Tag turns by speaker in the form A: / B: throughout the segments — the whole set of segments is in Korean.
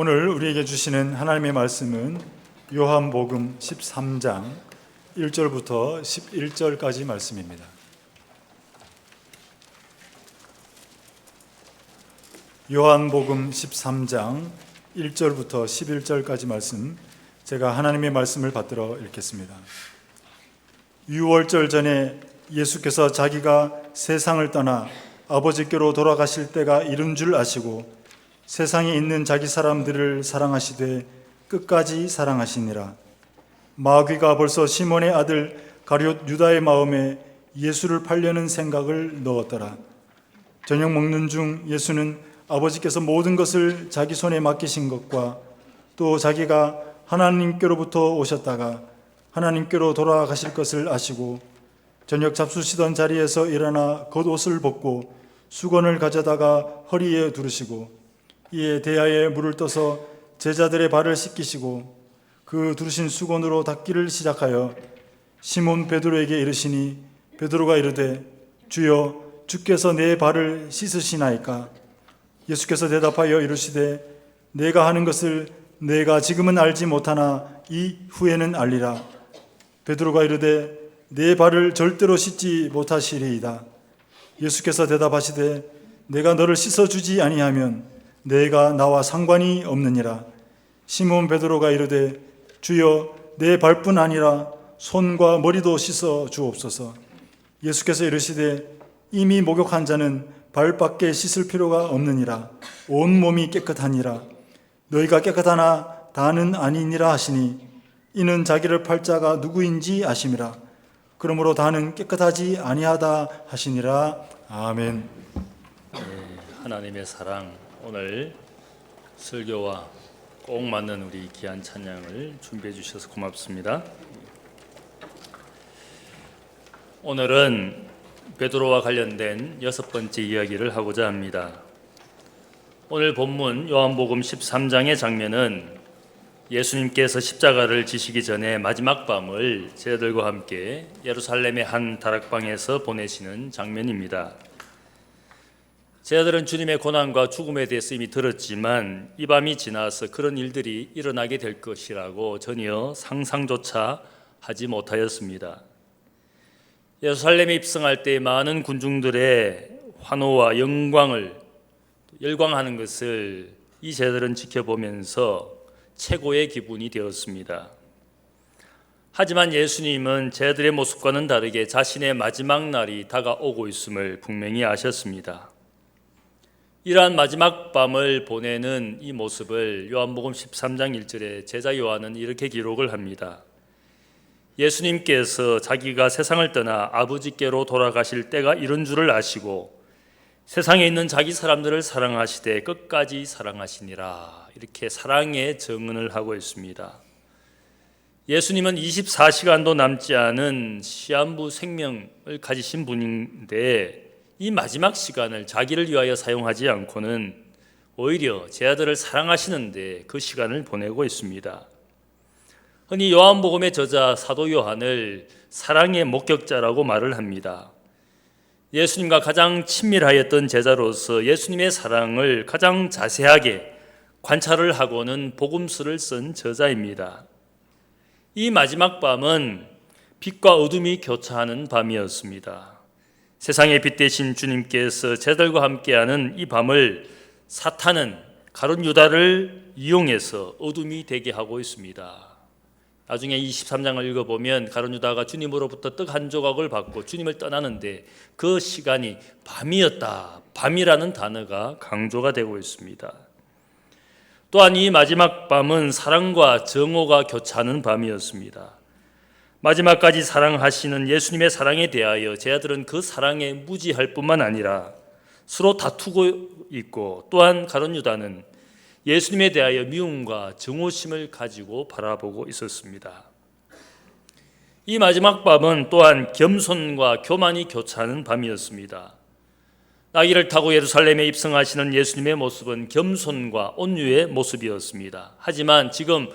A: 오늘 우리에게 주시는 하나님의 말씀은 요한복음 13장 1절부터 11절까지 말씀입니다. 요한복음 13장 1절부터 11절까지 말씀, 제가 하나님의 말씀을 받들어 읽겠습니다. 유월절 전에 예수께서 자기가 세상을 떠나 아버지께로 돌아가실 때가 이른 줄 아시고 세상에 있는 자기 사람들을 사랑하시되 끝까지 사랑하시니라. 마귀가 벌써 시몬의 아들 가룟 유다의 마음에 예수를 팔려는 생각을 넣었더라. 저녁 먹는 중 예수는 아버지께서 모든 것을 자기 손에 맡기신 것과 또 자기가 하나님께로부터 오셨다가 하나님께로 돌아가실 것을 아시고 저녁 잡수시던 자리에서 일어나 겉옷을 벗고 수건을 가져다가 허리에 두르시고 이에 대야에 물을 떠서 제자들의 발을 씻기시고 그 두르신 수건으로 닦기를 시작하여 시몬 베드로에게 이르시니 베드로가 이르되 주여 주께서 내 발을 씻으시나이까? 예수께서 대답하여 이르시되 내가 하는 것을 내가 지금은 알지 못하나 이후에는 알리라. 베드로가 이르되 내 발을 절대로 씻지 못하시리이다. 예수께서 대답하시되 내가 너를 씻어주지 아니하면 내가 나와 상관이 없느니라. 시몬 베드로가 이르되 주여 내 발뿐 아니라 손과 머리도 씻어 주옵소서. 예수께서 이르시되 이미 목욕한 자는 발밖에 씻을 필요가 없느니라. 온 몸이 깨끗하니라. 너희가 깨끗하나 다는 아니니라 하시니 이는 자기를 팔 자가 누구인지 아심이라. 그러므로 다는 깨끗하지 아니하다 하시니라. 아멘.
B: 하나님의 사랑, 오늘 설교와 꼭 맞는 우리 귀한 찬양을 준비해 주셔서 고맙습니다. 오늘은 베드로와 관련된 6번째 이야기를 하고자 합니다. 오늘 본문 요한복음 13장의 장면은 예수님께서 십자가를 지시기 전에 마지막 밤을 제자들과 함께 예루살렘의 한 다락방에서 보내시는 장면입니다. 제자들은 주님의 고난과 죽음에 대해서 이미 들었지만 이 밤이 지나서 그런 일들이 일어나게 될 것이라고 전혀 상상조차 하지 못하였습니다. 예루살렘에 입성할 때 많은 군중들의 환호와 영광을 열광하는 것을 이 제자들은 지켜보면서 최고의 기분이 되었습니다. 하지만 예수님은 제자들의 모습과는 다르게 자신의 마지막 날이 다가오고 있음을 분명히 아셨습니다. 이러한 마지막 밤을 보내는 이 모습을 요한복음 13장 1절에 제자 요한은 이렇게 기록을 합니다. 예수님께서 자기가 세상을 떠나 아버지께로 돌아가실 때가 이른 줄을 아시고 세상에 있는 자기 사람들을 사랑하시되 끝까지 사랑하시니라. 이렇게 사랑의 증언을 하고 있습니다. 예수님은 24시간도 남지 않은 시한부 생명을 가지신 분인데 이 마지막 시간을 자기를 위하여 사용하지 않고는 오히려 제자들을 사랑하시는데 그 시간을 보내고 있습니다. 흔히 요한복음의 저자 사도 요한을 사랑의 목격자라고 말을 합니다. 예수님과 가장 친밀하였던 제자로서 예수님의 사랑을 가장 자세하게 관찰을 하고는 복음서를 쓴 저자입니다. 이 마지막 밤은 빛과 어둠이 교차하는 밤이었습니다. 세상의 빛 대신 주님께서 제자들과 함께하는 이 밤을 사탄은 가룟 유다를 이용해서 어둠이 되게 하고 있습니다. 나중에 23장을 읽어보면 가룟 유다가 주님으로부터 떡 한 조각을 받고 주님을 떠나는데 그 시간이 밤이었다. 밤이라는 단어가 강조가 되고 있습니다. 또한 이 마지막 밤은 사랑과 정오가 교차하는 밤이었습니다. 마지막까지 사랑하시는 예수님의 사랑에 대하여 제자들은 그 사랑에 무지할 뿐만 아니라 서로 다투고 있고 또한 가룟 유다는 예수님에 대하여 미움과 정오심을 가지고 바라보고 있었습니다. 이 마지막 밤은 또한 겸손과 교만이 교차하는 밤이었습니다. 나귀를 타고 예루살렘에 입성하시는 예수님의 모습은 겸손과 온유의 모습이었습니다. 하지만 지금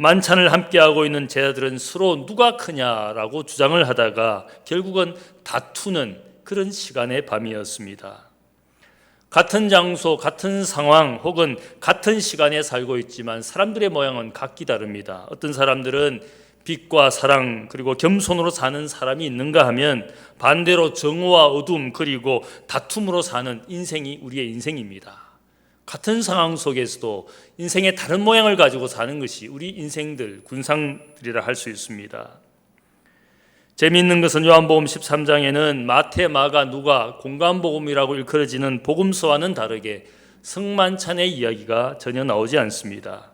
B: 만찬을 함께하고 있는 제자들은 서로 누가 크냐라고 주장을 하다가 결국은 다투는 그런 시간의 밤이었습니다. 같은 장소, 같은 상황 혹은 같은 시간에 살고 있지만 사람들의 모양은 각기 다릅니다. 어떤 사람들은 빛과 사랑 그리고 겸손으로 사는 사람이 있는가 하면 반대로 정오와 어둠 그리고 다툼으로 사는 인생이 우리의 인생입니다. 같은 상황 속에서도 인생의 다른 모양을 가지고 사는 것이 우리 인생들, 군상들이라 할 수 있습니다. 재미있는 것은 요한복음 13장에는 마태, 마가, 누가 공간복음이라고 일컬어지는 복음서와는 다르게 성만찬의 이야기가 전혀 나오지 않습니다.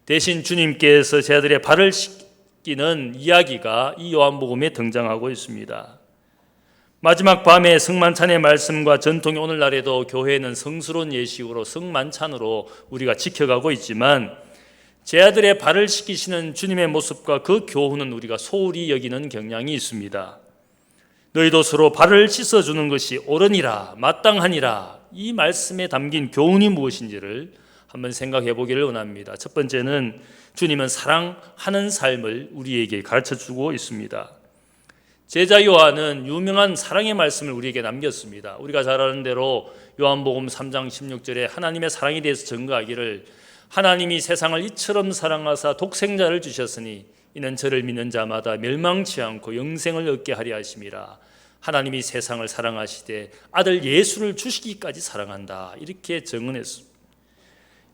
B: 대신 주님께서 제자들의 발을 씻기는 이야기가 이 요한복음에 등장하고 있습니다. 마지막 밤에 성만찬의 말씀과 전통이 오늘날에도 교회는 성스러운 예식으로 성만찬으로 우리가 지켜가고 있지만 제자들의 발을 씻기시는 주님의 모습과 그 교훈은 우리가 소홀히 여기는 경향이 있습니다. 너희도 서로 발을 씻어주는 것이 옳으니라 마땅하니라, 이 말씀에 담긴 교훈이 무엇인지를 한번 생각해 보기를 원합니다. 첫 번째는 주님은 사랑하는 삶을 우리에게 가르쳐주고 있습니다. 제자 요한은 유명한 사랑의 말씀을 우리에게 남겼습니다. 우리가 잘 아는 대로 요한복음 3장 16절에 하나님의 사랑에 대해서 증거하기를 하나님이 세상을 이처럼 사랑하사 독생자를 주셨으니 이는 저를 믿는 자마다 멸망치 않고 영생을 얻게 하려 하심이라. 하나님이 세상을 사랑하시되 아들 예수를 주시기까지 사랑한다, 이렇게 증언했습니다.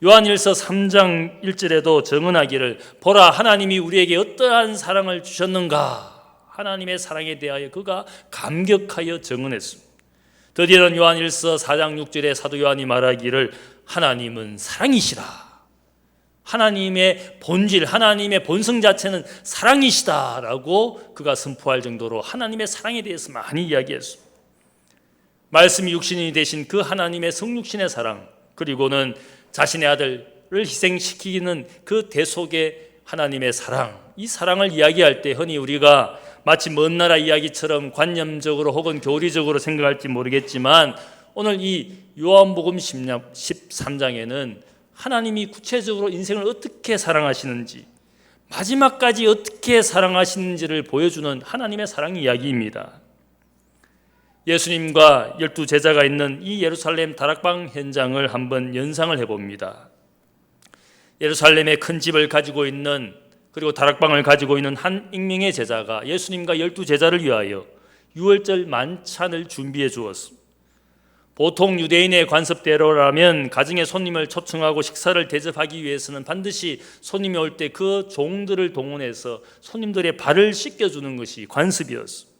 B: 요한일서 3장 1절에도 증언하기를 보라 하나님이 우리에게 어떠한 사랑을 주셨는가, 하나님의 사랑에 대하여 그가 감격하여 증언했습니다. 드디어는 요한일서 4장 6절에 사도 요한이 말하기를 하나님은 사랑이시라, 하나님의 본질, 하나님의 본성 자체는 사랑이시다라고 그가 선포할 정도로 하나님의 사랑에 대해서 많이 이야기했습니다. 말씀이 육신이 되신 그 하나님의 성육신의 사랑, 그리고는 자신의 아들을 희생시키는 그 대속의 하나님의 사랑, 이 사랑을 이야기할 때 흔히 우리가 마치 먼 나라 이야기처럼 관념적으로 혹은 교리적으로 생각할지 모르겠지만 오늘 이 요한복음 13장에는 하나님이 구체적으로 인생을 어떻게 사랑하시는지, 마지막까지 어떻게 사랑하시는지를 보여주는 하나님의 사랑 이야기입니다. 예수님과 12 제자가 있는 이 예루살렘 다락방 현장을 한번 연상을 해봅니다. 예루살렘의 큰 집을 가지고 있는, 그리고 다락방을 가지고 있는 한 익명의 제자가 예수님과 12 제자를 위하여 유월절 만찬을 준비해 주었습니다. 보통 유대인의 관습대로라면 가정에 손님을 초청하고 식사를 대접하기 위해서는 반드시 손님이 올 때 그 종들을 동원해서 손님들의 발을 씻겨주는 것이 관습이었습니다.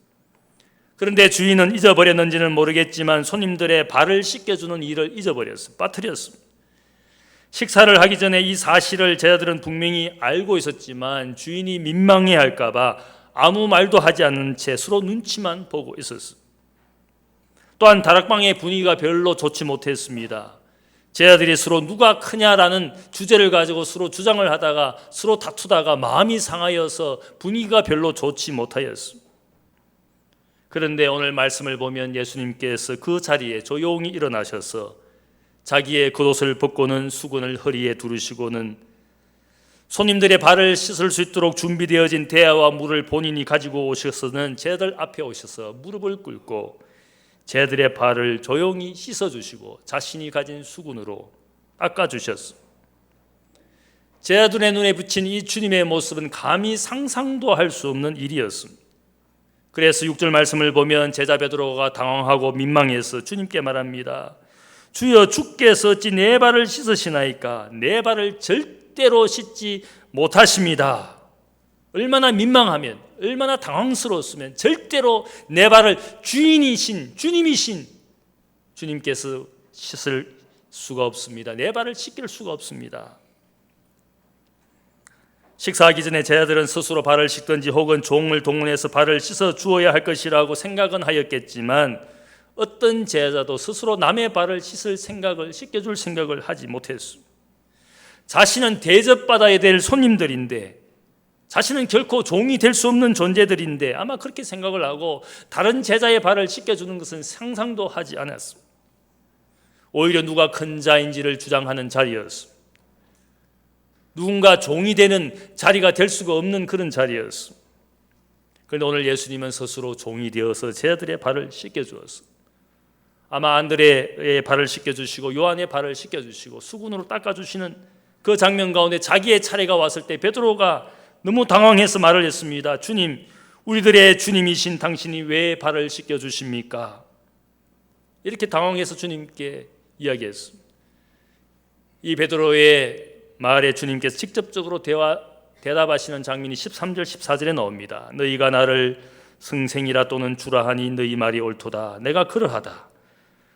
B: 그런데 주인은 잊어버렸는지는 모르겠지만 손님들의 발을 씻겨주는 일을 잊어버렸습니다. 빠뜨렸습니다. 식사를 하기 전에 이 사실을 제자들은 분명히 알고 있었지만 주인이 민망해할까 봐 아무 말도 하지 않은 채 서로 눈치만 보고 있었습니다. 또한 다락방의 분위기가 별로 좋지 못했습니다. 제자들이 서로 누가 크냐라는 주제를 가지고 서로 주장을 하다가 서로 다투다가 마음이 상하여서 분위기가 별로 좋지 못하였습니다. 그런데 오늘 말씀을 보면 예수님께서 그 자리에 조용히 일어나셔서 자기의 겉옷을 벗고는 수건을 허리에 두르시고는 손님들의 발을 씻을 수 있도록 준비되어진 대야와 물을 본인이 가지고 오셔서는 제자들 앞에 오셔서 무릎을 꿇고 제자들의 발을 조용히 씻어주시고 자신이 가진 수건으로 닦아주셨습니다. 제자들의 눈에 비친 이 주님의 모습은 감히 상상도 할 수 없는 일이었습니다. 그래서 6절 말씀을 보면 제자 베드로가 당황하고 민망해서 주님께 말합니다. 주여, 주께서 어찌 내 발을 씻으시나이까? 내 발을 절대로 씻지 못하십니다. 얼마나 민망하면, 얼마나 당황스러웠으면 절대로 내 발을 주인이신, 주님이신 주님께서 씻을 수가 없습니다. 내 발을 씻길 수가 없습니다. 식사하기 전에 제자들은 스스로 발을 씻든지 혹은 종을 동원해서 발을 씻어 주어야 할 것이라고 생각은 하였겠지만 어떤 제자도 스스로 남의 발을 씻겨줄 생각을 하지 못했습니다. 자신은 대접받아야 될 손님들인데, 자신은 결코 종이 될 수 없는 존재들인데 아마 그렇게 생각을 하고 다른 제자의 발을 씻겨주는 것은 상상도 하지 않았습니다. 오히려 누가 큰 자인지를 주장하는 자리였습니다. 누군가 종이 되는 자리가 될 수가 없는 그런 자리였습니다. 그런데 오늘 예수님은 스스로 종이 되어서 제자들의 발을 씻겨주었습니다. 아마 안드레의 발을 씻겨주시고 요한의 발을 씻겨주시고 수군으로 닦아주시는 그 장면 가운데 자기의 차례가 왔을 때 베드로가 너무 당황해서 말을 했습니다. 주님, 우리들의 주님이신 당신이 왜 발을 씻겨주십니까? 이렇게 당황해서 주님께 이야기했습니다. 이 베드로의 말에 주님께서 직접적으로 대답하시는 장면이 13절 14절에 나옵니다. 너희가 나를 승생이라 또는 주라 하니 너희 말이 옳도다. 내가 그러하다.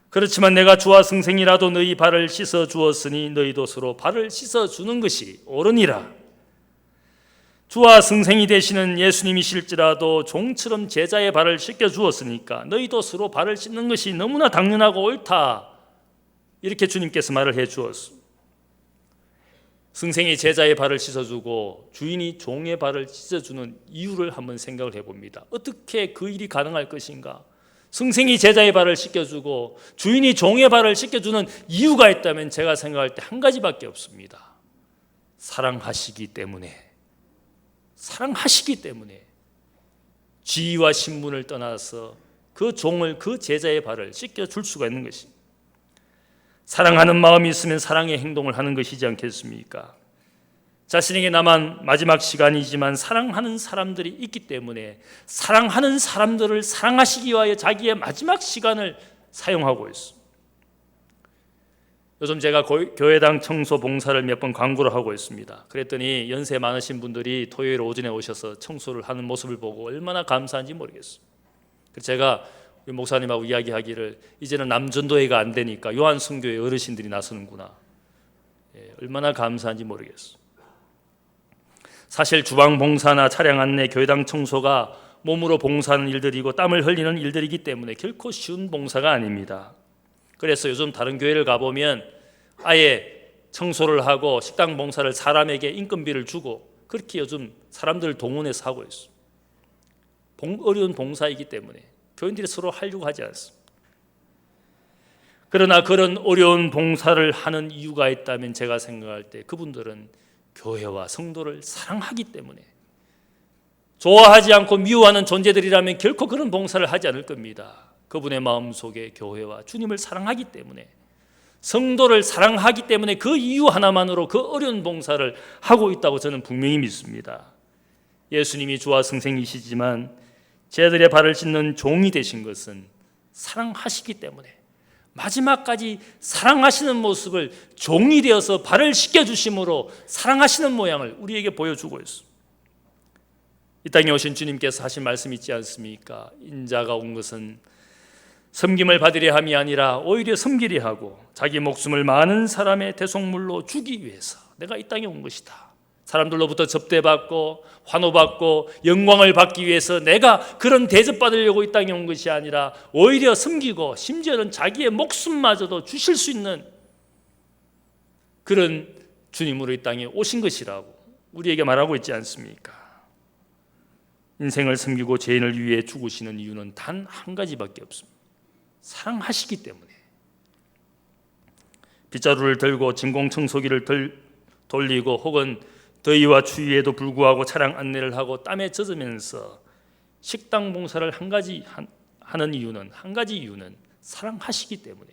B: 그렇지만 내가 주와 승생이라도 너희 발을 씻어 주었으니 너희도 서로 발을 씻어 주는 것이 옳으니라. 주와 승생이 되시는 예수님이실지라도 종처럼 제자의 발을 씻겨 주었으니까 너희도 서로 발을 씻는 것이 너무나 당연하고 옳다. 이렇게 주님께서 말을 해 주었습니다. 승생이 제자의 발을 씻어주고 주인이 종의 발을 씻어주는 이유를 한번 생각을 해봅니다. 어떻게 그 일이 가능할 것인가? 승생이 제자의 발을 씻겨주고 주인이 종의 발을 씻겨주는 이유가 있다면 제가 생각할 때 한 가지밖에 없습니다. 사랑하시기 때문에. 사랑하시기 때문에 지위와 신분을 떠나서 그 종을, 그 제자의 발을 씻겨줄 수가 있는 것입니다. 사랑하는 마음이 있으면 사랑의 행동을 하는 것이지 않겠습니까? 자신에게 남은 마지막 시간이지만 사랑하는 사람들이 있기 때문에 사랑하는 사람들을 사랑하시기 위하여 자기의 마지막 시간을 사용하고 있습니다. 요즘 제가 교회당 청소 봉사를 몇 번 광고를 하고 있습니다. 그랬더니 연세 많으신 분들이 토요일 오전에 오셔서 청소를 하는 모습을 보고 얼마나 감사한지 모르겠어요. 그래서 제가 우리 목사님하고 이야기하기를 이제는 남전도회가 안 되니까 요한성교회 어르신들이 나서는구나. 얼마나 감사한지 모르겠어요. 사실 주방 봉사나 차량 안내, 교회당 청소가 몸으로 봉사하는 일들이고 땀을 흘리는 일들이기 때문에 결코 쉬운 봉사가 아닙니다. 그래서 요즘 다른 교회를 가보면 아예 청소를 하고 식당 봉사를 사람에게 인건비를 주고 그렇게 요즘 사람들을 동원해서 하고 있어요. 어려운 봉사이기 때문에 교인들이 서로 하려고 하지 않습니다. 그러나 그런 어려운 봉사를 하는 이유가 있다면 제가 생각할 때 그분들은 교회와 성도를 사랑하기 때문에, 좋아하지 않고 미워하는 존재들이라면 결코 그런 봉사를 하지 않을 겁니다. 그분의 마음속에 교회와 주님을 사랑하기 때문에, 성도를 사랑하기 때문에 그 이유 하나만으로 그 어려운 봉사를 하고 있다고 저는 분명히 믿습니다. 예수님이 주와 승생이시지만 제자들의 발을 씻는 종이 되신 것은 사랑하시기 때문에 마지막까지 사랑하시는 모습을 종이 되어서 발을 씻겨주심으로 사랑하시는 모양을 우리에게 보여주고 있습니다. 이 땅에 오신 주님께서 하신 말씀 있지 않습니까? 인자가 온 것은 섬김을 받으려 함이 아니라 오히려 섬기려 하고 자기 목숨을 많은 사람의 대속물로 주기 위해서 내가 이 땅에 온 것이다. 사람들로부터 접대받고 환호받고 영광을 받기 위해서 내가 그런 대접받으려고 이 땅에 온 것이 아니라 오히려 섬기고 심지어는 자기의 목숨마저도 주실 수 있는 그런 주님으로 이 땅에 오신 것이라고 우리에게 말하고 있지 않습니까? 인생을 섬기고 죄인을 위해 죽으시는 이유는 단 한 가지밖에 없습니다. 사랑하시기 때문에. 빗자루를 들고 진공청소기를 돌리고 혹은 더위와 추위에도 불구하고 차량 안내를 하고 땀에 젖으면서 식당 봉사를 한 가지 이유는 사랑하시기 때문에.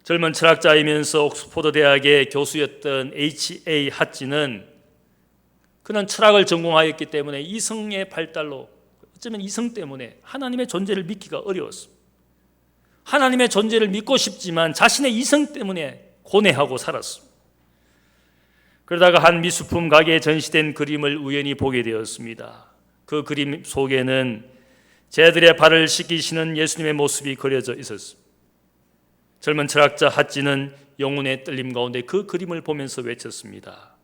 B: 젊은 철학자이면서 옥스포드 대학의 교수였던 H.A. 핫지는 그는 철학을 전공하였기 때문에 이성의 발달로, 어쩌면 이성 때문에 하나님의 존재를 믿기가 어려웠습니다. 하나님의 존재를 믿고 싶지만 자신의 이성 때문에 고뇌하고 살았습니다. 그러다가 한 미술품 가게에 전시된 그림을 우연히 보게 되었습니다. 그 그림 속에는 제자들의 발을 씻기시는 예수님의 모습이 그려져 있었습니다. 젊은 철학자 핫지는 영혼의 떨림 가운데 그 그림을 보면서 외쳤습니다.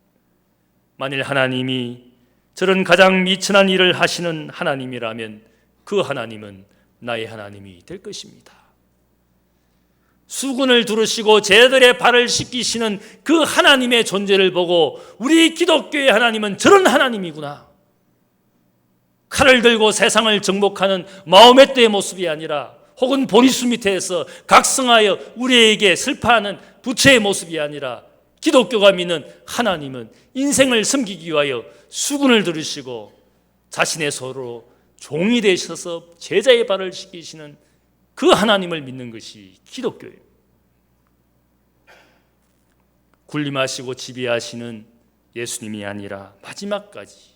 B: 만일 하나님이 저런 가장 미천한 일을 하시는 하나님이라면 그 하나님은 나의 하나님이 될 것입니다. 수군을 두르시고 제자들의 발을 씻기시는 그 하나님의 존재를 보고 우리 기독교의 하나님은 저런 하나님이구나. 칼을 들고 세상을 정복하는 마호메트의 모습이 아니라 혹은 보리수 밑에서 각성하여 우리에게 슬퍼하는 부처의 모습이 아니라 기독교가 믿는 하나님은 인생을 섬기기 위하여 수군을 들으시고 자신의 소로 종이 되셔서 제자의 발을 씻기시는 그 하나님을 믿는 것이 기독교예요. 군림하시고 지배하시는 예수님이 아니라 마지막까지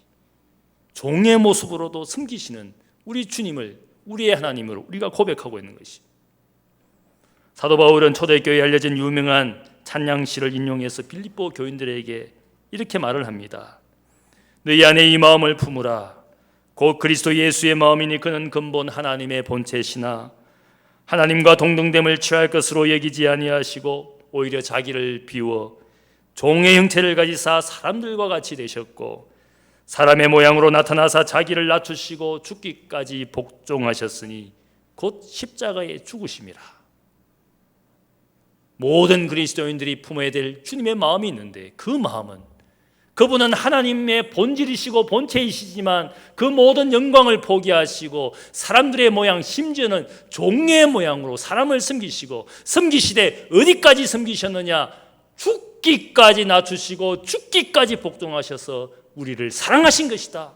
B: 종의 모습으로도 섬기시는 우리 주님을 우리의 하나님으로 우리가 고백하고 있는 것이. 사도 바울은 초대교회에 알려진 유명한 찬양시를 인용해서 빌립보 교인들에게 이렇게 말을 합니다. 너희 안에 이 마음을 품으라. 곧 그리스도 예수의 마음이니 그는 근본 하나님의 본체시나 하나님과 동등됨을 취할 것으로 여기지 아니하시고 오히려 자기를 비워 종의 형체를 가지사 사람들과 같이 되셨고 사람의 모양으로 나타나사 자기를 낮추시고 죽기까지 복종하셨으니 곧 십자가에 죽으심이라. 모든 그리스도인들이 품어야 될 주님의 마음이 있는데 그 마음은 그분은 하나님의 본질이시고 본체이시지만 그 모든 영광을 포기하시고 사람들의 모양 심지어는 종의 모양으로 사람을 섬기시고 섬기시되 어디까지 섬기셨느냐? 죽기까지 낮추시고 죽기까지 복종하셔서 우리를 사랑하신 것이다.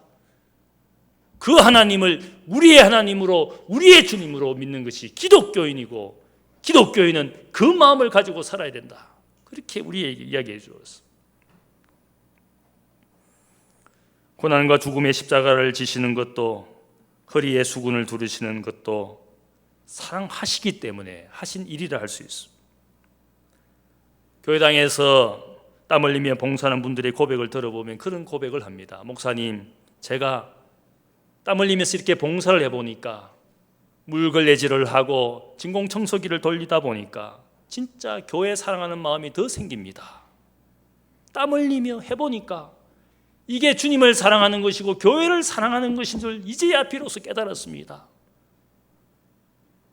B: 그 하나님을 우리의 하나님으로 우리의 주님으로 믿는 것이 기독교인이고 기독교인은 그 마음을 가지고 살아야 된다. 그렇게 우리에게 이야기해 주었어. 고난과 죽음의 십자가를 지시는 것도 허리에 수군을 두르시는 것도 사랑하시기 때문에 하신 일이라 할 수 있습니다. 교회당에서 땀 흘리며 봉사하는 분들의 고백을 들어보면 그런 고백을 합니다. 목사님, 제가 땀 흘리면서 이렇게 봉사를 해보니까 물걸레질을 하고 진공청소기를 돌리다 보니까 진짜 교회 사랑하는 마음이 더 생깁니다. 땀 흘리며 해보니까 이게 주님을 사랑하는 것이고 교회를 사랑하는 것인 줄 이제야 비로소 깨달았습니다.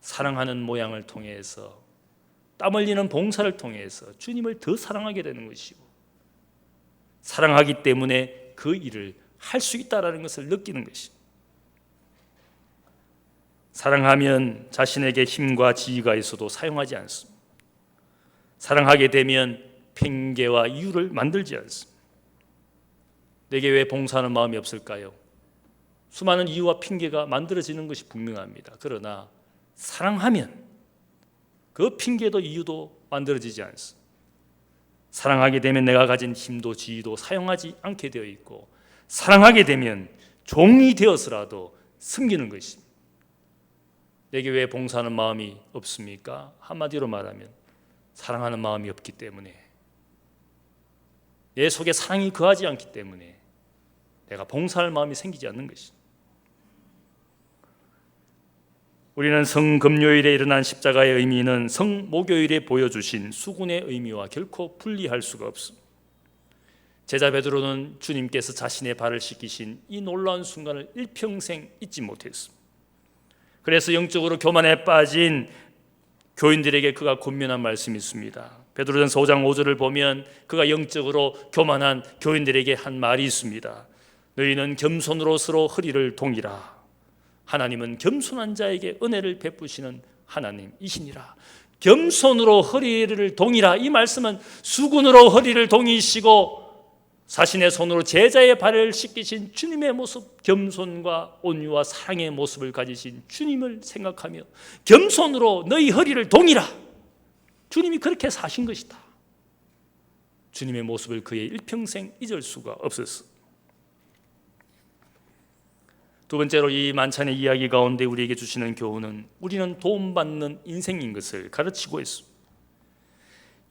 B: 사랑하는 모양을 통해서 땀 흘리는 봉사를 통해서 주님을 더 사랑하게 되는 것이고 사랑하기 때문에 그 일을 할 수 있다는 것을 느끼는 것입니다. 사랑하면 자신에게 힘과 지위가 있어도 사용하지 않습니다. 사랑하게 되면 핑계와 이유를 만들지 않습니다. 내게 왜 봉사하는 마음이 없을까요? 수많은 이유와 핑계가 만들어지는 것이 분명합니다. 그러나 사랑하면 그 핑계도 이유도 만들어지지 않습니다. 사랑하게 되면 내가 가진 힘도 지위도 사용하지 않게 되어 있고 사랑하게 되면 종이 되어서라도 섬기는 것입니다. 내게 왜 봉사하는 마음이 없습니까? 한마디로 말하면 사랑하는 마음이 없기 때문에 내 속에 사랑이 거하지 않기 때문에 내가 봉사할 마음이 생기지 않는 것입니다. 우리는 성금요일에 일어난 십자가의 의미는 성목요일에 보여주신 수군의 의미와 결코 분리할 수가 없습니다. 제자 베드로는 주님께서 자신의 발을 씻기신 이 놀라운 순간을 일평생 잊지 못했습니다. 그래서 영적으로 교만에 빠진 교인들에게 그가 권면한 말씀이 있습니다. 베드로전서 5장 5절을 보면 그가 영적으로 교만한 교인들에게 한 말이 있습니다. 너희는 겸손으로 서로 허리를 동이라. 하나님은 겸손한 자에게 은혜를 베푸시는 하나님이시니라. 겸손으로 허리를 동이라. 이 말씀은 수군으로 허리를 동이시고 자신의 손으로 제자의 발을 씻기신 주님의 모습, 겸손과 온유와 사랑의 모습을 가지신 주님을 생각하며 겸손으로 너희 허리를 동이라. 주님이 그렇게 사신 것이다. 주님의 모습을 그의 일평생 잊을 수가 없었어. 두 번째로 이 만찬의 이야기 가운데 우리에게 주시는 교훈은 우리는 도움받는 인생인 것을 가르치고 있습니다.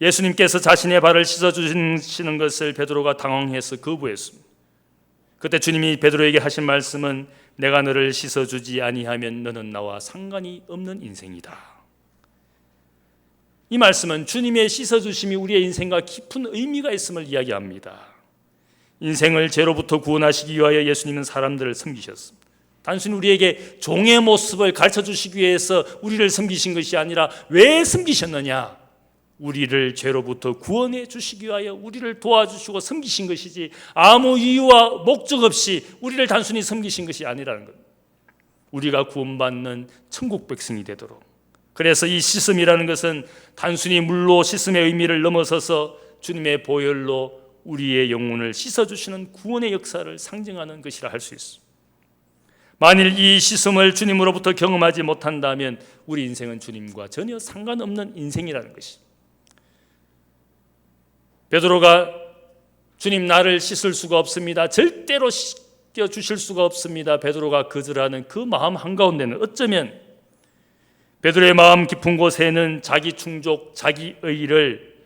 B: 예수님께서 자신의 발을 씻어주시는 것을 베드로가 당황해서 거부했습니다. 그때 주님이 베드로에게 하신 말씀은 내가 너를 씻어주지 아니하면 너는 나와 상관이 없는 인생이다. 이 말씀은 주님의 씻어주심이 우리의 인생과 깊은 의미가 있음을 이야기합니다. 인생을 죄로부터 구원하시기 위하여 예수님은 사람들을 섬기셨습니다. 단순히 우리에게 종의 모습을 가르쳐 주시기 위해서 우리를 섬기신 것이 아니라 왜 섬기셨느냐? 우리를 죄로부터 구원해 주시기 위하여 우리를 도와주시고 섬기신 것이지 아무 이유와 목적 없이 우리를 단순히 섬기신 것이 아니라는 것. 우리가 구원받는 천국 백성이 되도록. 그래서 이 씻음이라는 것은 단순히 물로 씻음의 의미를 넘어서서 주님의 보혈로 우리의 영혼을 씻어주시는 구원의 역사를 상징하는 것이라 할 수 있습니다. 만일 이 씻음을 주님으로부터 경험하지 못한다면 우리 인생은 주님과 전혀 상관없는 인생이라는 것이. 베드로가 주님 나를 씻을 수가 없습니다. 절대로 씻겨주실 수가 없습니다. 베드로가 거절하는 그 마음 한가운데는 어쩌면 베드로의 마음 깊은 곳에는 자기 충족, 자기 의의를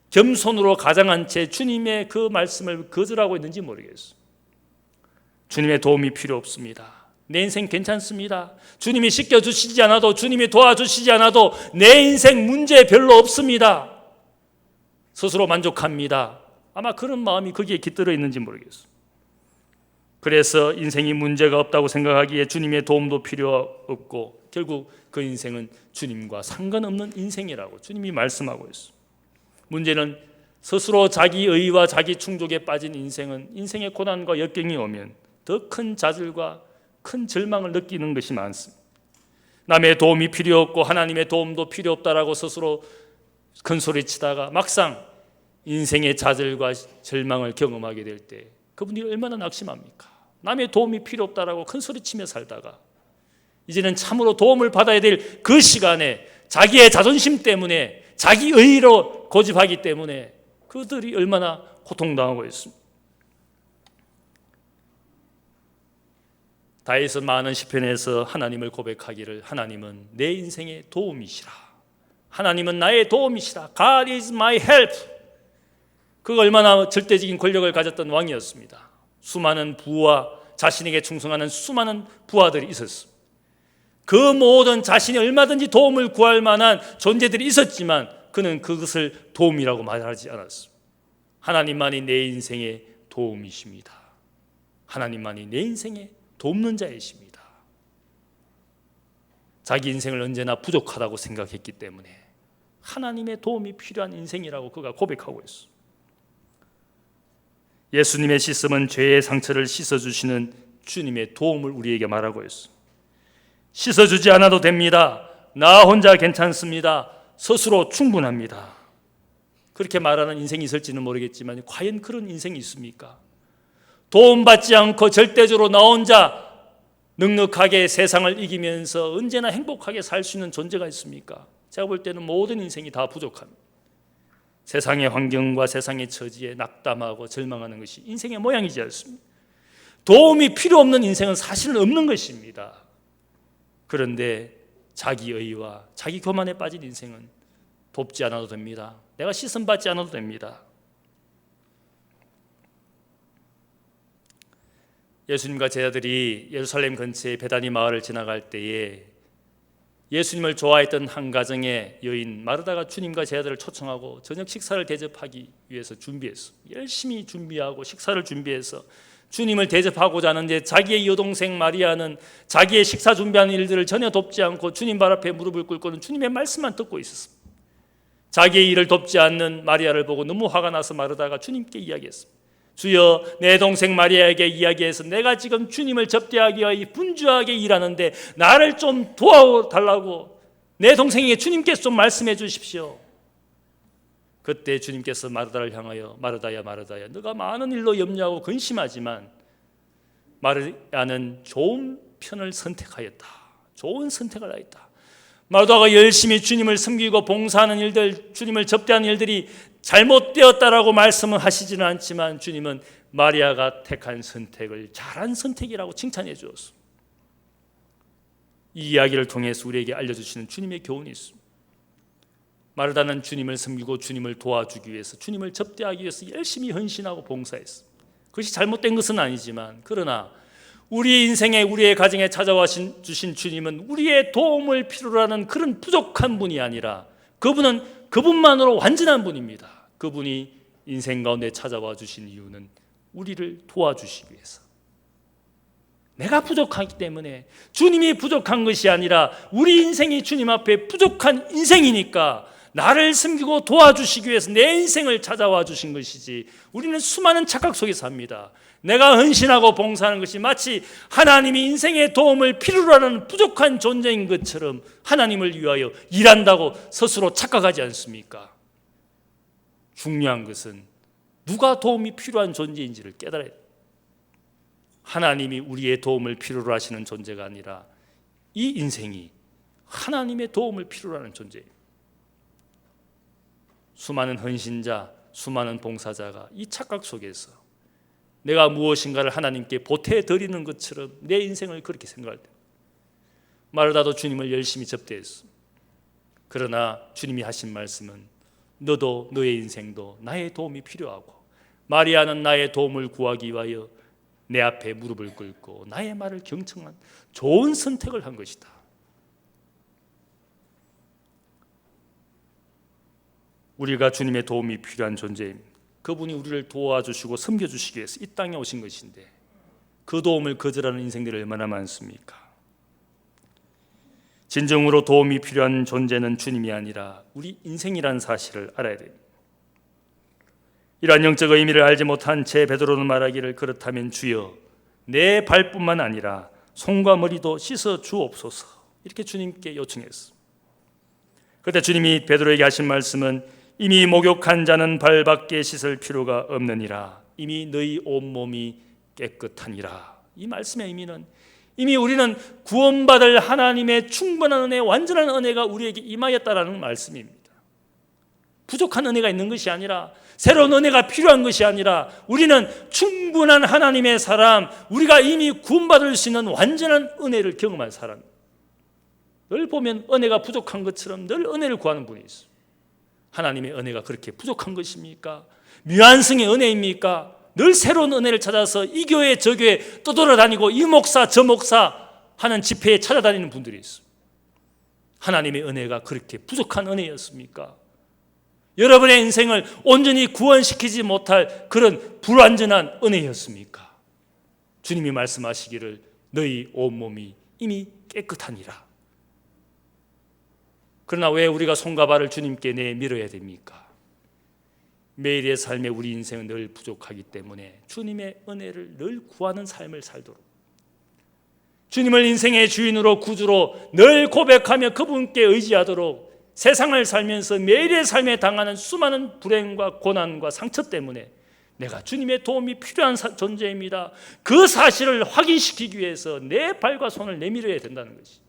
B: 겸손으로 가장한 채 주님의 그 말씀을 거절하고 있는지 모르겠어요. 주님의 도움이 필요 없습니다. 내 인생 괜찮습니다. 주님이 씻겨주시지 않아도, 주님이 도와주시지 않아도 내 인생 문제 별로 없습니다. 스스로 만족합니다. 아마 그런 마음이 거기에 깃들어 있는지 모르겠어요. 그래서 인생이 문제가 없다고 생각하기에 주님의 도움도 필요 없고 결국 그 인생은 주님과 상관없는 인생이라고 주님이 말씀하고 있어요. 문제는 스스로 자기 의와 자기 충족에 빠진 인생은 인생의 고난과 역경이 오면 더 큰 좌절과 큰 절망을 느끼는 것이 많습니다. 남의 도움이 필요 없고 하나님의 도움도 필요 없다라고 스스로 큰소리치다가 막상 인생의 좌절과 절망을 경험하게 될 때 그분이 얼마나 낙심합니까? 남의 도움이 필요 없다라고 큰소리치며 살다가 이제는 참으로 도움을 받아야 될 그 시간에 자기의 자존심 때문에 자기 의의로 고집하기 때문에 그들이 얼마나 고통당하고 있습니다. 다윗은 많은 시편에서 하나님을 고백하기를 하나님은 내 인생의 도움이시라. 하나님은 나의 도움이시라. God is my help. 그 얼마나 절대적인 권력을 가졌던 왕이었습니다. 수많은 부하, 자신에게 충성하는 수많은 부하들이 있었습니다. 그 모든 자신이 얼마든지 도움을 구할 만한 존재들이 있었지만 그는 그것을 도움이라고 말하지 않았습니다. 하나님만이 내 인생의 도움이십니다. 하나님만이 내 인생의 돕는 자이십니다. 자기 인생을 언제나 부족하다고 생각했기 때문에 하나님의 도움이 필요한 인생이라고 그가 고백하고 있어. 예수님의 씻음은 죄의 상처를 씻어주시는 주님의 도움을 우리에게 말하고 있어. 씻어주지 않아도 됩니다. 나 혼자 괜찮습니다. 스스로 충분합니다. 그렇게 말하는 인생이 있을지는 모르겠지만 과연 그런 인생이 있습니까? 도움받지 않고 절대적으로 나 혼자 넉넉하게 세상을 이기면서 언제나 행복하게 살 수 있는 존재가 있습니까? 제가 볼 때는 모든 인생이 다 부족합니다. 세상의 환경과 세상의 처지에 낙담하고 절망하는 것이 인생의 모양이지 않습니까? 도움이 필요 없는 인생은 사실은 없는 것입니다. 그런데 자기 의와 자기 교만에 빠진 인생은 돕지 않아도 됩니다. 내가 씻음 받지 않아도 됩니다. 예수님과 제자들이 예루살렘 근처의 베다니 마을을 지나갈 때에 예수님을 좋아했던 한 가정의 여인 마르다가 주님과 제자들을 초청하고 저녁 식사를 대접하기 위해서 준비했어. 열심히 준비하고 식사를 준비해서 주님을 대접하고자 하는데 자기의 여동생 마리아는 자기의 식사 준비하는 일들을 전혀 돕지 않고 주님 발 앞에 무릎을 꿇고는 주님의 말씀만 듣고 있었습니다. 자기의 일을 돕지 않는 마리아를 보고 너무 화가 나서 마르다가 주님께 이야기했습니다. 주여, 내 동생 마리아에게 이야기해서 내가 지금 주님을 접대하기 위해 분주하게 일하는데 나를 좀 도와달라고 내 동생에게 주님께서 좀 말씀해 주십시오. 그때 주님께서 마르다를 향하여 마르다야 마르다야, 너가 많은 일로 염려하고 근심하지만 마리아는 좋은 편을 선택하였다. 좋은 선택을 하였다. 마르다가 열심히 주님을 섬기고 봉사하는 일들, 주님을 접대하는 일들이 잘못되었다라고 말씀을 하시지는 않지만 주님은 마리아가 택한 선택을 잘한 선택이라고 칭찬해 주었습니다. 이 이야기를 통해서 우리에게 알려주시는 주님의 교훈이 있습니다. 마르다는 주님을 섬기고 주님을 도와주기 위해서, 주님을 접대하기 위해서 열심히 헌신하고 봉사했습니다. 그것이 잘못된 것은 아니지만, 그러나 우리 인생에, 우리의 가정에 찾아와 주신 주님은 우리의 도움을 필요로 하는 그런 부족한 분이 아니라 그분은 그분만으로 완전한 분입니다. 그분이 인생 가운데 찾아와 주신 이유는 우리를 도와주시기 위해서. 내가 부족하기 때문에, 주님이 부족한 것이 아니라 우리 인생이 주님 앞에 부족한 인생이니까 나를 섬기고 도와주시기 위해서 내 인생을 찾아와 주신 것이지, 우리는 수많은 착각 속에 삽니다. 내가 헌신하고 봉사하는 것이 마치 하나님이 인생의 도움을 필요로 하는 부족한 존재인 것처럼 하나님을 위하여 일한다고 스스로 착각하지 않습니까? 중요한 것은 누가 도움이 필요한 존재인지를 깨달아야 돼요. 하나님이 우리의 도움을 필요로 하시는 존재가 아니라 이 인생이 하나님의 도움을 필요로 하는 존재예요. 수많은 헌신자, 수많은 봉사자가 이 착각 속에서 내가 무엇인가를 하나님께 보태드리는 것처럼 내 인생을 그렇게 생각할 때 마르다도 주님을 열심히 접대했어. 그러나 주님이 하신 말씀은 너도 너의 인생도 나의 도움이 필요하고 마리아는 나의 도움을 구하기 위하여 내 앞에 무릎을 꿇고 나의 말을 경청한 좋은 선택을 한 것이다. 우리가 주님의 도움이 필요한 존재입니다. 그분이 우리를 도와주시고 섬겨주시기 위해서 이 땅에 오신 것인데 그 도움을 거절하는 인생들이 얼마나 많습니까? 진정으로 도움이 필요한 존재는 주님이 아니라 우리 인생이라는 사실을 알아야 됩니다. 이러한 영적 의미를 알지 못한 채 베드로는 말하기를 그렇다면 주여 내 발뿐만 아니라 손과 머리도 씻어 주옵소서 이렇게 주님께 요청했습니다. 그때 주님이 베드로에게 하신 말씀은 이미 목욕한 자는 발밖에 씻을 필요가 없느니라 이미 너희 온몸이 깨끗하니라. 이 말씀의 의미는 이미 우리는 구원받을 하나님의 충분한 은혜, 완전한 은혜가 우리에게 임하였다라는 말씀입니다. 부족한 은혜가 있는 것이 아니라 새로운 은혜가 필요한 것이 아니라 우리는 충분한 하나님의 사람, 우리가 이미 구원받을 수 있는 완전한 은혜를 경험한 사람. 늘 보면 은혜가 부족한 것처럼 늘 은혜를 구하는 분이 있어요. 하나님의 은혜가 그렇게 부족한 것입니까? 미완성의 은혜입니까? 늘 새로운 은혜를 찾아서 이 교회 저 교회 떠돌아다니고 이 목사 저 목사 하는 집회에 찾아다니는 분들이 있어요. 하나님의 은혜가 그렇게 부족한 은혜였습니까? 여러분의 인생을 온전히 구원시키지 못할 그런 불완전한 은혜였습니까? 주님이 말씀하시기를 너희 온몸이 이미 깨끗하니라. 그러나 왜 우리가 손과 발을 주님께 내밀어야 됩니까? 매일의 삶에 우리 인생은 늘 부족하기 때문에 주님의 은혜를 늘 구하는 삶을 살도록 주님을 인생의 주인으로 구주로 늘 고백하며 그분께 의지하도록 세상을 살면서 매일의 삶에 당하는 수많은 불행과 고난과 상처 때문에 내가 주님의 도움이 필요한 존재입니다. 그 사실을 확인시키기 위해서 내 발과 손을 내밀어야 된다는 것이.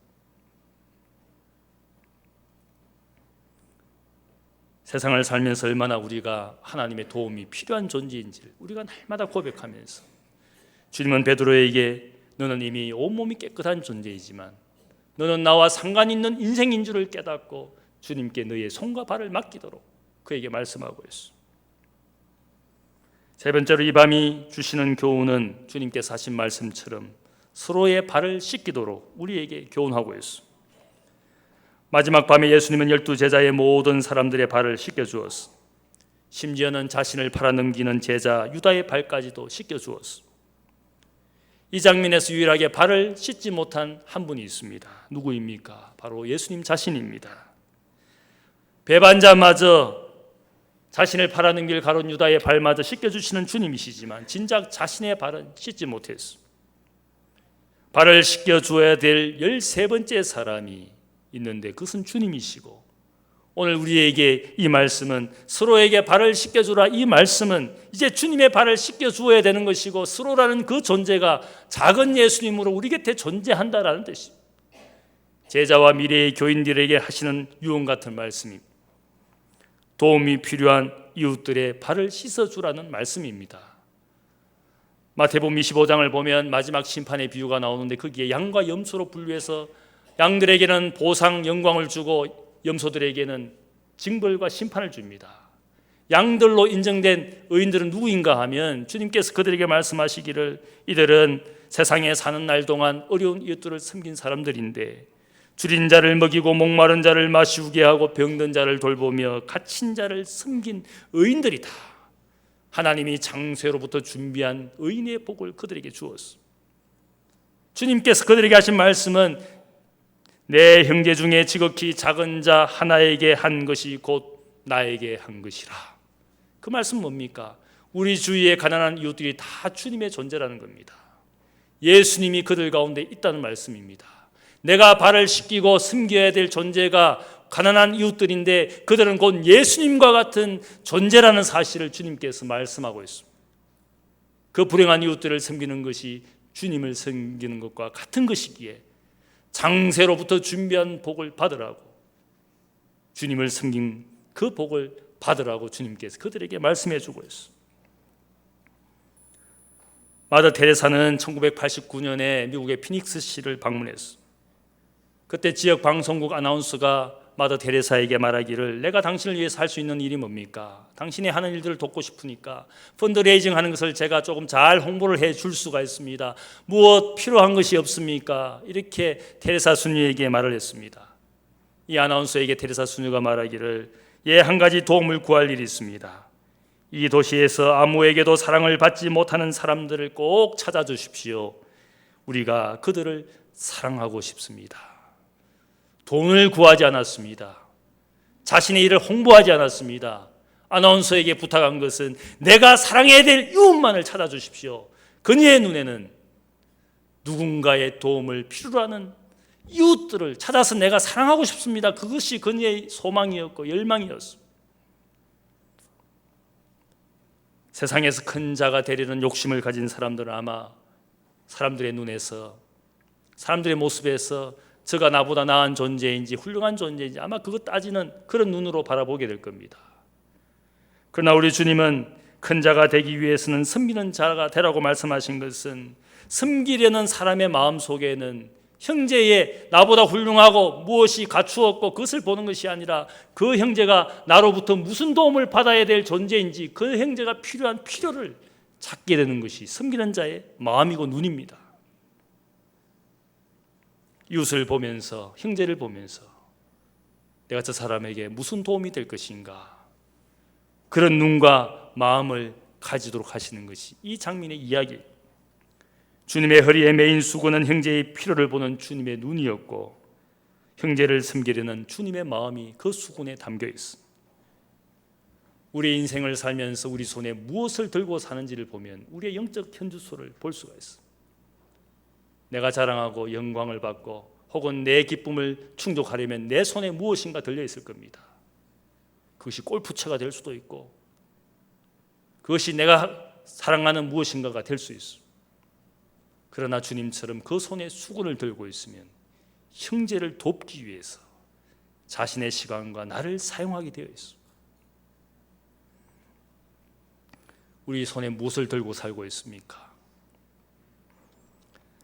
B: 세상을 살면서 얼마나 우리가 하나님의 도움이 필요한 존재인지를 우리가 날마다 고백하면서 주님은 베드로에게 너는 이미 온몸이 깨끗한 존재이지만 너는 나와 상관 있는 인생인 줄을 깨닫고 주님께 너의 손과 발을 맡기도록 그에게 말씀하고 있어. 세 번째로 이 밤이 주시는 교훈은 주님께서 하신 말씀처럼 서로의 발을 씻기도록 우리에게 교훈하고 있어. 마지막 밤에 예수님은 12제자의 모든 사람들의 발을 씻겨주었어. 심지어는 자신을 팔아넘기는 제자 유다의 발까지도 씻겨주었어. 이 장면에서 유일하게 발을 씻지 못한 한 분이 있습니다. 누구입니까? 바로 예수님 자신입니다. 배반자마저 자신을 팔아넘길 가론 유다의 발마저 씻겨주시는 주님이시지만 진작 자신의 발은 씻지 못했어. 발을 씻겨주어야 될 13번째 사람이 있는데 그것은 주님이시고 오늘 우리에게 이 말씀은 서로에게 발을 씻겨주라 이 말씀은 이제 주님의 발을 씻겨주어야 되는 것이고 서로라는 그 존재가 작은 예수님으로 우리 곁에 존재한다라는 뜻입니다. 제자와 미래의 교인들에게 하시는 유언 같은 말씀입니다. 도움이 필요한 이웃들의 발을 씻어주라는 말씀입니다. 마태복음 25장을 보면 마지막 심판의 비유가 나오는데 거기에 양과 염소로 분류해서 양들에게는 보상 영광을 주고 염소들에게는 징벌과 심판을 줍니다. 양들로 인정된 의인들은 누구인가 하면 주님께서 그들에게 말씀하시기를 이들은 세상에 사는 날 동안 어려운 이웃들을 섬긴 사람들인데 줄인 자를 먹이고 목마른 자를 마시우게 하고 병든 자를 돌보며 갇힌 자를 섬긴 의인들이다. 하나님이 장세로부터 준비한 의인의 복을 그들에게 주었어. 주님께서 그들에게 하신 말씀은 내 형제 중에 지극히 작은 자 하나에게 한 것이 곧 나에게 한 것이라. 그 말씀은 뭡니까? 우리 주위에 가난한 이웃들이 다 주님의 존재라는 겁니다. 예수님이 그들 가운데 있다는 말씀입니다. 내가 발을 씻기고 섬겨야 될 존재가 가난한 이웃들인데 그들은 곧 예수님과 같은 존재라는 사실을 주님께서 말씀하고 있습니다. 그 불행한 이웃들을 섬기는 것이 주님을 섬기는 것과 같은 것이기에 장세로부터 준비한 복을 받으라고, 주님을 섬긴 그 복을 받으라고 주님께서 그들에게 말씀해 주고 있어. 마더 테레사는 1989년에 미국의 피닉스시를 방문했어. 그때 지역 방송국 아나운서가 마더 테레사에게 말하기를, 내가 당신을 위해서 할 수 있는 일이 뭡니까? 당신이 하는 일들을 돕고 싶으니까 펀드레이징 하는 것을 제가 조금 잘 홍보를 해 줄 수가 있습니다. 무엇 필요한 것이 없습니까? 이렇게 테레사 수녀에게 말을 했습니다. 이 아나운서에게 테레사 수녀가 말하기를, 예, 한 가지 도움을 구할 일이 있습니다. 이 도시에서 아무에게도 사랑을 받지 못하는 사람들을 꼭 찾아주십시오. 우리가 그들을 사랑하고 싶습니다. 돈을 구하지 않았습니다. 자신의 일을 홍보하지 않았습니다. 아나운서에게 부탁한 것은 내가 사랑해야 될 이웃만을 찾아주십시오. 그녀의 눈에는 누군가의 도움을 필요로 하는 이웃들을 찾아서 내가 사랑하고 싶습니다. 그것이 그녀의 소망이었고 열망이었습니다. 세상에서 큰 자가 되려는 욕심을 가진 사람들은 아마 사람들의 눈에서, 사람들의 모습에서 저가 나보다 나은 존재인지 훌륭한 존재인지 아마 그것 따지는 그런 눈으로 바라보게 될 겁니다. 그러나 우리 주님은 큰 자가 되기 위해서는 섬기는 자가 되라고 말씀하신 것은, 섬기려는 사람의 마음 속에는 형제의 나보다 훌륭하고 무엇이 갖추었고 그것을 보는 것이 아니라 그 형제가 나로부터 무슨 도움을 받아야 될 존재인지 그 형제가 필요한 필요를 찾게 되는 것이 섬기는 자의 마음이고 눈입니다. 이웃을 보면서, 형제를 보면서 내가 저 사람에게 무슨 도움이 될 것인가, 그런 눈과 마음을 가지도록 하시는 것이 이 장면의 이야기. 주님의 허리에 매인 수건은 형제의 필요를 보는 주님의 눈이었고, 형제를 섬기려는 주님의 마음이 그 수건에 담겨 있습니다. 우리의 인생을 살면서 우리 손에 무엇을 들고 사는지를 보면 우리의 영적 현주소를 볼 수가 있습니다. 내가 자랑하고 영광을 받고 혹은 내 기쁨을 충족하려면 내 손에 무엇인가 들려 있을 겁니다. 그것이 골프채가 될 수도 있고 그것이 내가 사랑하는 무엇인가가 될 수 있어. 그러나 주님처럼 그 손에 수건을 들고 있으면 형제를 돕기 위해서 자신의 시간과 나를 사용하게 되어 있어. 우리 손에 무엇을 들고 살고 있습니까?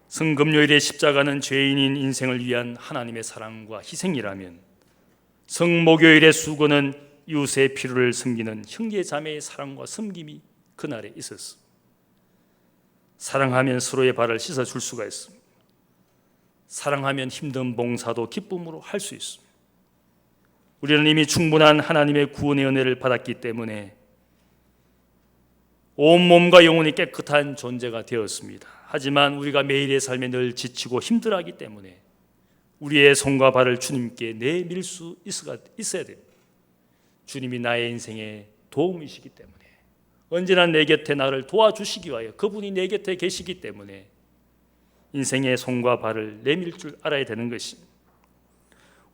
B: 성금요일의 십자가는 죄인인 인생을 위한 하나님의 사랑과 희생이라면, 성목요일의 수건은 이웃의 필요를 섬기는 형제 자매의 사랑과 섬김이 그날에 있었어. 사랑하면 서로의 발을 씻어줄 수가 있습니다. 사랑하면 힘든 봉사도 기쁨으로 할 수 있습니다. 우리는 이미 충분한 하나님의 구원의 은혜를 받았기 때문에 온몸과 영혼이 깨끗한 존재가 되었습니다. 하지만 우리가 매일의 삶에 늘 지치고 힘들어하기 때문에 우리의 손과 발을 주님께 내밀 수 있어야 됩니다. 주님이 나의 인생의 도움이시기 때문에, 언제나 내 곁에 나를 도와주시기 위하여 그분이 내 곁에 계시기 때문에 인생의 손과 발을 내밀 줄 알아야 되는 것입니다.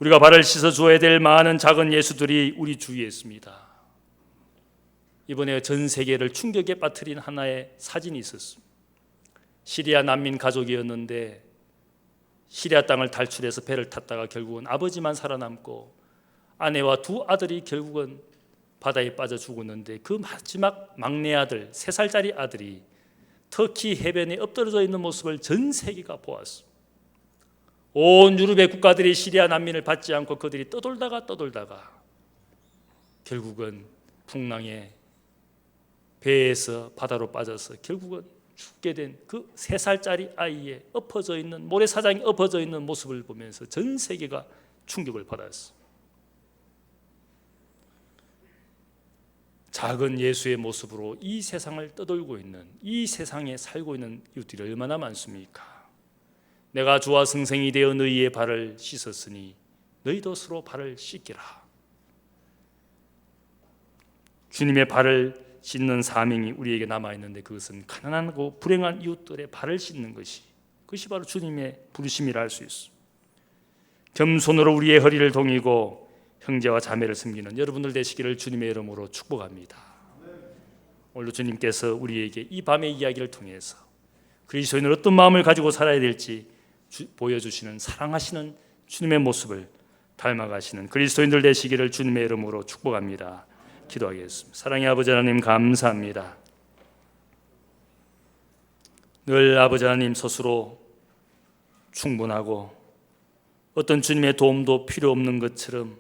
B: 우리가 발을 씻어줘야 될 많은 작은 예수들이 우리 주위에 있습니다. 이번에 전 세계를 충격에 빠뜨린 하나의 사진이 있었습니다. 시리아 난민 가족이었는데 시리아 땅을 탈출해서 배를 탔다가 결국은 아버지만 살아남고 아내와 두 아들이 결국은 바다에 빠져 죽었는데, 그 마지막 막내 아들, 3살짜리 아들이 터키 해변에 엎드러져 있는 모습을 전 세계가 보았어. 온 유럽의 국가들이 시리아 난민을 받지 않고 그들이 떠돌다가 결국은 풍랑에 배에서 바다로 빠져서 결국은 죽게 된 그 3살짜리 아이의 엎어져 있는, 모래사장에 엎어져 있는 모습을 보면서 전 세계가 충격을 받았어. 작은 예수의 모습으로 이 세상을 떠돌고 있는, 이 세상에 살고 있는 이웃들이 얼마나 많습니까? 내가 주와 성생이 되어 너희의 발을 씻었으니 너희도 서로 발을 씻기라. 주님의 발을 씻는 사명이 우리에게 남아있는데, 그것은 가난하고 불행한 이웃들의 발을 씻는 것이, 그것이 바로 주님의 부르심이라 할 수 있어. 겸손으로 우리의 허리를 동이고 형제와 자매를 섬기는 여러분들 되시기를 주님의 이름으로 축복합니다. 오늘 주님께서 우리에게 이 밤의 이야기를 통해서 그리스도인은 어떤 마음을 가지고 살아야 될지 보여주시는 사랑하시는 주님의 모습을 닮아가시는 그리스도인들 되시기를 주님의 이름으로 축복합니다. 기도하겠습니다. 사랑의 아버지 하나님, 감사합니다. 늘 아버지 하나님 스스로 충분하고 어떤 주님의 도움도 필요 없는 것처럼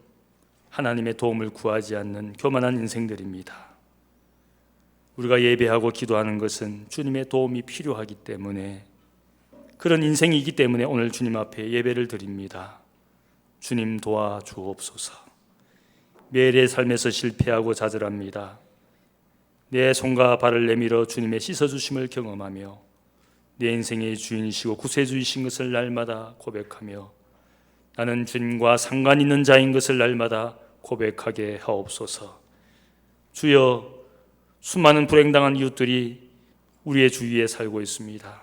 B: 하나님의 도움을 구하지 않는 교만한 인생들입니다. 우리가 예배하고 기도하는 것은 주님의 도움이 필요하기 때문에, 그런 인생이기 때문에 오늘 주님 앞에 예배를 드립니다. 주님 도와주옵소서. 매일의 삶에서 실패하고 좌절합니다. 내 손과 발을 내밀어 주님의 씻어주심을 경험하며 내 인생의 주인이시고 구세주이신 것을 날마다 고백하며 나는 주님과 상관 있는 자인 것을 날마다 고백하게 하옵소서. 주여, 수많은 불행당한 이웃들이 우리의 주위에 살고 있습니다.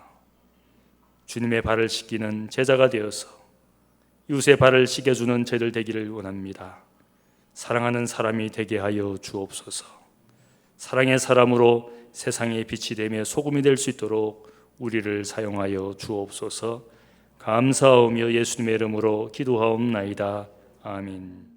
B: 주님의 발을 씻기는 제자가 되어서 이웃의 발을 씻겨주는 저희들 되기를 원합니다. 사랑하는 사람이 되게 하여 주옵소서. 사랑의 사람으로 세상의 빛이 되며 소금이 될 수 있도록 우리를 사용하여 주옵소서. 감사하며 예수님의 이름으로 기도하옵나이다. 아멘.